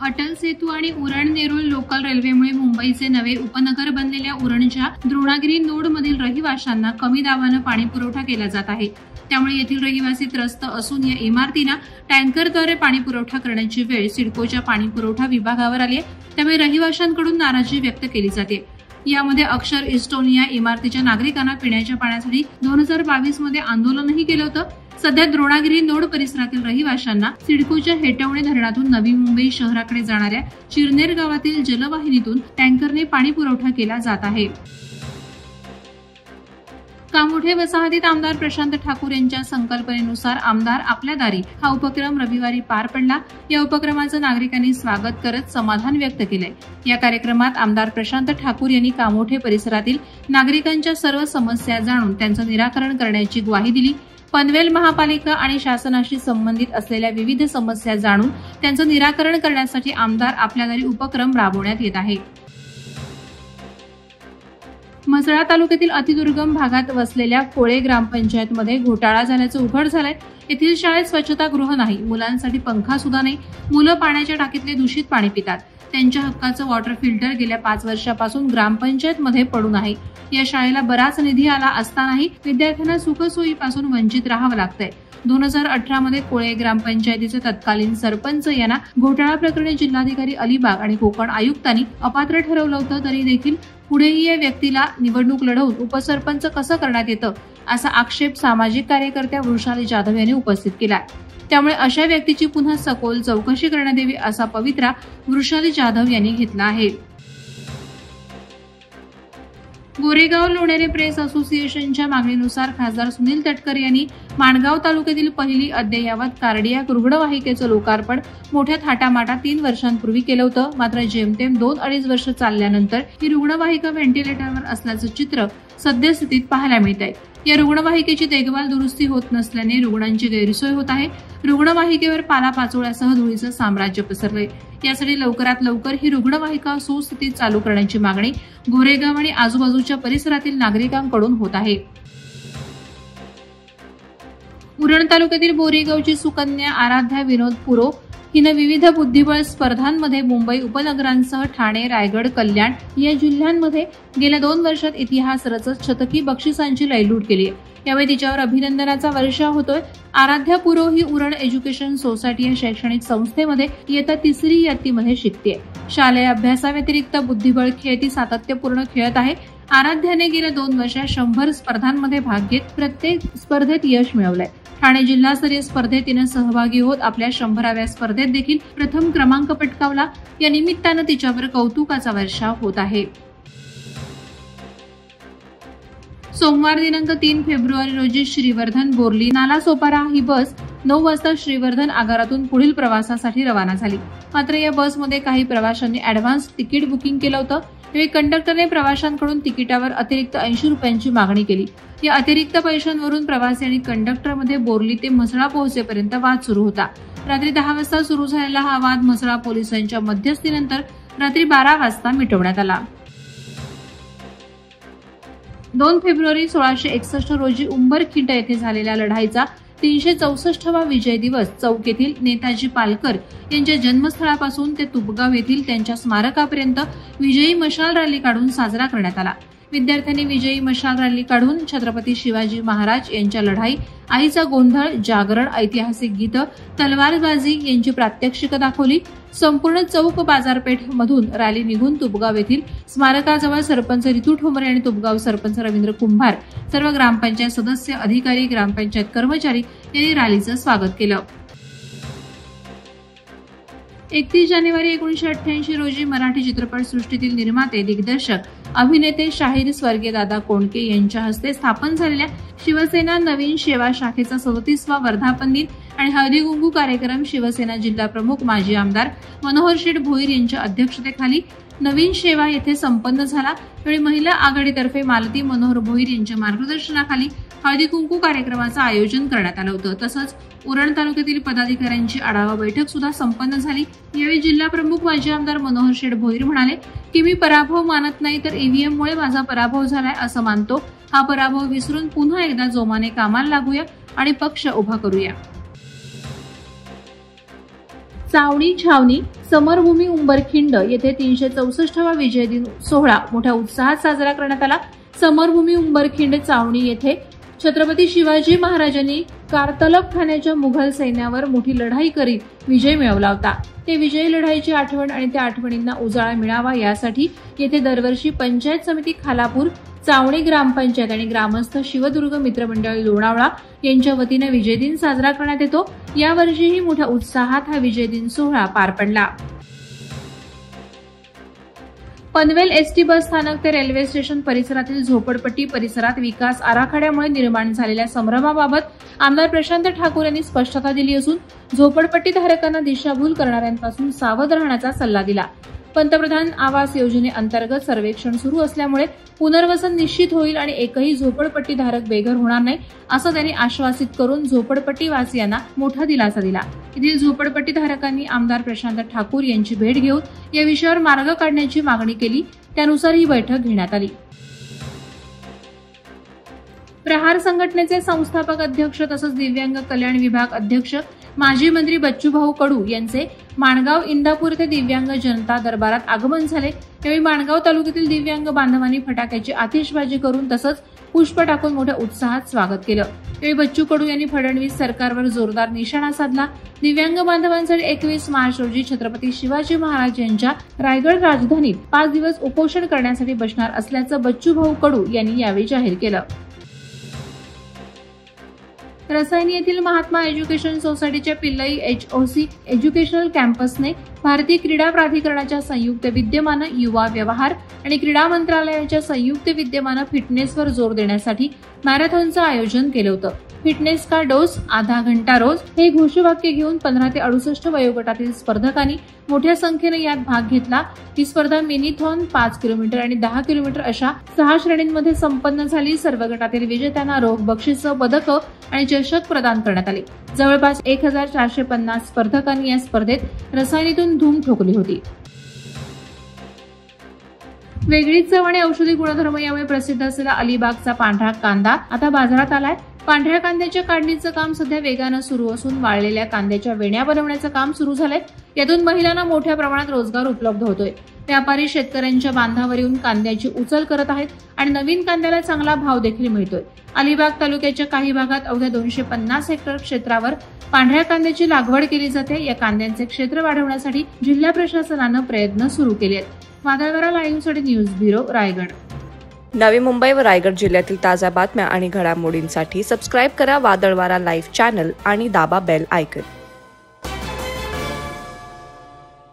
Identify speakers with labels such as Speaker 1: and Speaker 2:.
Speaker 1: अटल सेतू आणि उरण नेरूळ लोकल रेल्वेमुळे मुंबईचे नवे उपनगर बनलेल्या उरणच्या द्रोणागिरी नोडमधील रहिवाशांना कमी दाबाने पाणी पुरवठा केला जात आहे। त्यामुळे येथील रहिवासी त्रस्त असून या इमारतींना टँकरद्वारे पाणी पुरवठा करण्याची वेळ सिडकोच्या पाणी पुरवठा विभागावर आली आहे। त्यामुळे रहिवाशांकडून नाराजी व्यक्त केली जाते। यामध्ये अक्षर इस्टोनिया इमारतीच्या नागरिकांना पिण्याच्या पाण्यासाठी 2022 मध्ये आंदोलनही केलं होतं। सध्या द्रोणागिरी नोड परिसरातील रहिवाशांना सिडकोच्या हेटवणे धरणातून नवी मुंबई शहराकडे जाणाऱ्या चिरनेर गावातील जलवाहिनीतून टँकरने पाणी पुरवठा केला जात आहे। कामोठे वसाहतीत आमदार प्रशांत ठाकूर यांच्या संकल्पनेनुसार आमदार आपल्या दारी हा उपक्रम रविवारी पार पडला। या उपक्रमाचं नागरिकांनी स्वागत करत समाधान व्यक्त केलंय। या कार्यक्रमात आमदार प्रशांत ठाकूर यांनी कामोठे परिसरातील नागरिकांच्या सर्व समस्या जाणून त्यांचं निराकरण करण्याची ग्वाही दिली। पनवेल महापालिका आणि शासनाशी संबंधित असलेल्या विविध समस्या जाणून त्यांचं निराकरण करण्यासाठी आमदार आपल्या दारी उपक्रम राबवण्यात येत आहे। म्हसळा तालुक्यातील अतिदुर्गम भागात वसलेल्या कोळे ग्रामपंचायतमध्ये घोटाळा झाल्याचं उघड झालंय। येथील शाळेत स्वच्छतागृह नाही, मुलांसाठी पंखा सुद्धा नाही, मुलं पाण्याच्या टाकीतले दूषित पाणी पितात। त्यांच्या हक्काचं वॉटर फिल्टर गेल्या 5 वर्षापासून ग्रामपंचायतमध्ये पडून आहे। या शाळेला बराच निधी आला असतानाही विद्यार्थ्यांना सुखसोयीपासून वंचित राहावं लागतंय। 2018 मध्ये कोळे ग्रामपंचायतीचे तत्कालीन सरपंच यांना घोटाळा प्रकरणी जिल्हाधिकारी अलिबाग आणि कोकण आयुक्तांनी अपात्र ठरवलं होतं, तरी देखील पुढेही या व्यक्तीला निवडणूक लढवून उपसरपंच कसं करण्यात येतं असा आक्षेप सामाजिक कार्यकर्त्या वृषाली जाधव यांनी उपस्थित केला। त्यामुळे अशा व्यक्तीची पुन्हा सखोल चौकशी करण्यात यावी असा पवित्रा वृषाली जाधव यांनी घेतला आहे। गोरेगाव लोणेरे प्रेस असोसिएशनच्या मागणीनुसार खासदार सुनील तटकरे यांनी माणगाव तालुक्यातील पहिली अद्ययावत कार्डियाक रुग्णवाहिकेचं लोकार्पण मोठ्या थाटामाटात 3 वर्षांपूर्वी केलं होतं। मात्र जेमतेम 2-2.5 वर्ष चालल्यानंतर ही रुग्णवाहिका व्हेंटिलेटरवर असल्याचं चित्र सद्यस्थितीत पाहायला मिळत आहे। या रुग्णवाहिकेची देखभाल दुरुस्ती होत नसल्याने रुग्णांची गैरसोय होत आहे। रुग्णवाहिकेवर पालापाचोळ्यासह धुळीचं साम्राज्य पसरलंय। यासाठी लवकरात लवकर ही रुग्णवाहिका सुस्थितीत चालू करण्याची मागणी गोरेगाव आणि आजूबाजूच्या परिसरातील नागरिकांकडून होत आहे। उरण तालुक्यातील बोरीगावची सुकन्या आराध्या विनोद पुरो हिनं विविध बुद्धिबळ स्पर्धांमध्ये मुंबई उपनगरांसह ठाणे, रायगड, कल्याण या जिल्ह्यांमध्ये गेल्या 2 वर्षात इतिहास रचत शतकी बक्षिसांची लयलूट केली आहे। यावेळी तिच्यावर अभिनंदनाचा वर्षाव होतोय। आराध्या पुरो ही उरण एज्युकेशन सोसायटी या शैक्षणिक संस्थेमध्ये इयत्ता 3री इयत्तेमध्ये शिकते। शालेय अभ्यासाव्यतिरिक्त बुद्धिबळ खेळ ती सातत्यपूर्ण खेळत आहे। आराध्याने गेल्या 2 वर्षात 100 स्पर्धांमध्ये भाग घेत प्रत्येक स्पर्धेत यश मिळवलंय। ठाणे जिल्हास्तरीय स्पर्धेत तिनं सहभागी होत आपल्या 100व्या स्पर्धेत देखील प्रथम क्रमांक पटकावला। या निमित्तानं तिच्यावर कौतुकाचा वर्षाव होत आहे। सोमवार दिनांक 3 फेब्रुवारी रोजी श्रीवर्धन बोर्ली नालासोपारा ही बस 9 वाजता श्रीवर्धन आगारातून पुढील प्रवासासाठी रवाना झाली। मात्र या बसमध्ये काही प्रवाशांनी ऍडव्हान्स तिकीट बुकिंग केलं होतं। यावेळी कंडक्टरने प्रवाशांकडून तिकिटावर अतिरिक्त 80 रुपयांची मागणी केली। या अतिरिक्त पैशांवरून प्रवासी आणि कंडक्टरमध्ये बोर्ली ते म्हसळा पोहोचेपर्यंत वाद सुरू होता। रात्री 10 वाजता सुरू झालेला हा वाद म्हसळा पोलिसांच्या मध्यस्थीनंतर रात्री 12 वाजता मिटवण्यात आला। 2 फेब्रुवारी 1661 रोजी उंबरखिंड येथे झालेल्या लढाईचा 364वा विजय दिवस चौक येथील नेताजी पालकर यांच्या जन्मस्थळापासून ते तुपगाव येथील त्यांच्या स्मारकापर्यंत विजयी मशाल रॅली काढून साजरा करण्यात आला। विद्यार्थ्यांनी विजयी मशाल रॅली काढून छत्रपती शिवाजी महाराज यांच्या लढाई, आईचा गोंधळ, जागरण, ऐतिहासिक गीतं, तलवारबाजी यांची प्रात्यक्षिकं दाखवली। संपूर्ण चौक बाजारपेठ मधून रॅली निघून तुपगाव येथील स्मारकाजवळ सरपंच रितू ठोंबरे आणि तुपगाव सरपंच रवींद्र कुंभार, सर्व ग्रामपंचायत सदस्य, अधिकारी, ग्रामपंचायत कर्मचारी यांनी रॅलीचं स्वागत केलं। 31 जानेवारी 1988 रोजी मराठी चित्रपटसृष्टीतील निर्माते, दिग्दर्शक, अभिनेते शाहीर स्वर्गीय दादा कोंडके यांच्या हस्ते स्थापन झालेल्या शिवसेना नवीन शेवा शाखेचा 37वा वर्धापन दिन आणि हळदी कुंकू कार्यक्रम शिवसेना जिल्हा प्रमुख माजी आमदार मनोहर शेठ भोईर यांच्या अध्यक्षतेखाली नवीन शेवा येथे संपन्न झाला। यावेळी महिला आघाडीतर्फे मालती मनोहर भोईर यांच्या मार्गदर्शनाखाली हळदी कुंकू कार्यक्रमाचं आयोजन करण्यात आलं होतं। तसंच उरण तालुक्यातील पदाधिकाऱ्यांची आढावा बैठक सुद्धा संपन्न झाली। यावेळी जिल्हा प्रमुख माजी आमदार मनोहर शेठ भोईर म्हणाले की मी पराभव मानत नाही तर ईव्हीएम मुळे माझा पराभव झालाय असं मानतो। हा पराभव विसरून पुन्हा एकदा जोमाने कामाला लागूया आणि पक्ष उभा करूया। चावणी छावणी समरभूमी उंबरखिंड येथे 364वा विजय दिन सोहळा मोठ्या उत्साहात साजरा करण्यात आला। समरभूमी उंबरखिंड चावणी येथे छत्रपती शिवाजी महाराजांनी कारतलब ठाण्याच्या मुघल सैन्यावर मोठी लढाई करीत विजय मिळवला होता। ते विजयी लढाईची आठवण आणि त्या आठवणींना उजाळा मिळावा यासाठी येथे दरवर्षी पंचायत समिती खालापूर, चावणी ग्रामपंचायत आणि ग्रामस्थ शिवदुर्ग मित्रमंडळ लोणावळा यांच्या वतीने विजय दिन साजरा करण्यात येतो। यावर्षीही मोठ्या उत्साहात हा विजय दिन सोहळा पार पडला। पनवेल एसटी बस स्थानक ते रेल्वे स्टेशन परिसरातील झोपडपट्टी परिसरात विकास आराखड्यामुळे निर्माण झालेल्या संभ्रमाबाबत आमदार प्रशांत ठाकूर यांनी स्पष्टता दिली असून झोपडपट्टी धारकांना दिशाभूल करणाऱ्यांपासून सावध राहण्याचा सल्ला दिला। पंतप्रधान आवास योजनेअंतर्गत सर्वेक्षण सुरू असल्यामुळे पुनर्वसन निश्चित होईल आणि एकही झोपडपट्टी धारक बेघर होणार नाही असं त्यांनी आश्वासित करून झोपडपट्टी वासियांना मोठा दिलासा दिला। येथील झोपडपट्टी धारकांनी आमदार प्रशांत ठाकूर यांची भेट घेऊन या विषयावर मार्ग काढण्याची मागणी केली, त्यानुसार ही बैठक घेण्यात आली। प्रहार संघटनेचे संस्थापक अध्यक्ष तसंच दिव्यांग कल्याण विभाग अध्यक्ष माजी मंत्री बच्चूभाऊ कडू यांचे माणगाव इंदापूर येथे दिव्यांग जनता दरबारात आगमन झाले। यावेळी माणगाव तालुक्यातील दिव्यांग बांधवांनी फटाक्याची आतिषबाजी करून तसंच पुष्प टाकून मोठ्या उत्साहात स्वागत केलं। यावेळी बच्चू कडू यांनी फडणवीस सरकारवर जोरदार निशाणा साधला। दिव्यांग बांधवांसाठी 21 मार्च रोजी छत्रपती शिवाजी महाराज यांच्या रायगड राजधानीत 5 दिवस उपोषण करण्यासाठी बसणार असल्याचं बच्चूभाऊ कडू यांनी यावेळी जाहीर केलं। रसायनी येथील महात्मा एज्युकेशन सोसायटीच्या पिल्लई HOC एज्युकेशनल कॅम्पसने भारतीय क्रीडा प्राधिकरणाच्या संयुक्त विद्यमानं युवा व्यवहार आणि क्रीडा मंत्रालयाच्या संयुक्त विद्यमानं फिटनेसवर जोर देण्यासाठी मॅरेथॉनचं आयोजन केलं होतं। फिटनेस का डोस आधा घंटा रोज हे घोषवाक्य घेऊन 15 ते 68 वयोगटातील स्पर्धकांनी मोठ्या संख्येने यात भाग घेतला। ही स्पर्धा मिनीथॉन 5 किलोमीटर आणि 10 किलोमीटर अशा 6 श्रेणींमध्ये संपन्न झाली। सर्व गटातील विजेत्यांना रोख बक्षिसं, पदकं आणि चषक प्रदान करण्यात आले। जवळपास 1450 स्पर्धकांनी या स्पर्धेत रसायनीतून धूम ठोकली होती। वेगळी चव आणि औषधी गुणधर्म यामुळे प्रसिद्ध असलेला अलिबागचा पांढरा कांदा आता बाजारात आलाय। पांढऱ्या कांद्याच्या काढणीचं काम सध्या वेगानं सुरू असून वाळलेल्या कांद्याच्या वेण्या बनवण्याचं काम सुरू झालंय। यातून महिलांना मोठ्या प्रमाणात रोजगार उपलब्ध होतोय। व्यापारी शेतकऱ्यांच्या बांधावर येऊन कांद्याची उचल करत आहेत आणि नवीन कांद्याला चांगला भाव देखील मिळतोय। अलिबाग तालुक्याच्या काही भागात अवघ्या 250 हेक्टर क्षेत्रावर पांढऱ्या कांद्याची लागवड केली जाते। या कांद्यांचे क्षेत्र वाढवण्यासाठी जिल्हा प्रशासनानं प्रयत्न सुरू केले आहेत। वादळवारा लाईव्हसाठी न्यूज ब्युरो, रायगड।
Speaker 2: नवी मुंबई व रायगड जिल्ह्यातील ताज्या बातम्या आणि घडामोडींसाठी सबस्क्राईब करा वादळवारा लाईव्ह चॅनल आणि दाबा बेल आयकॉन।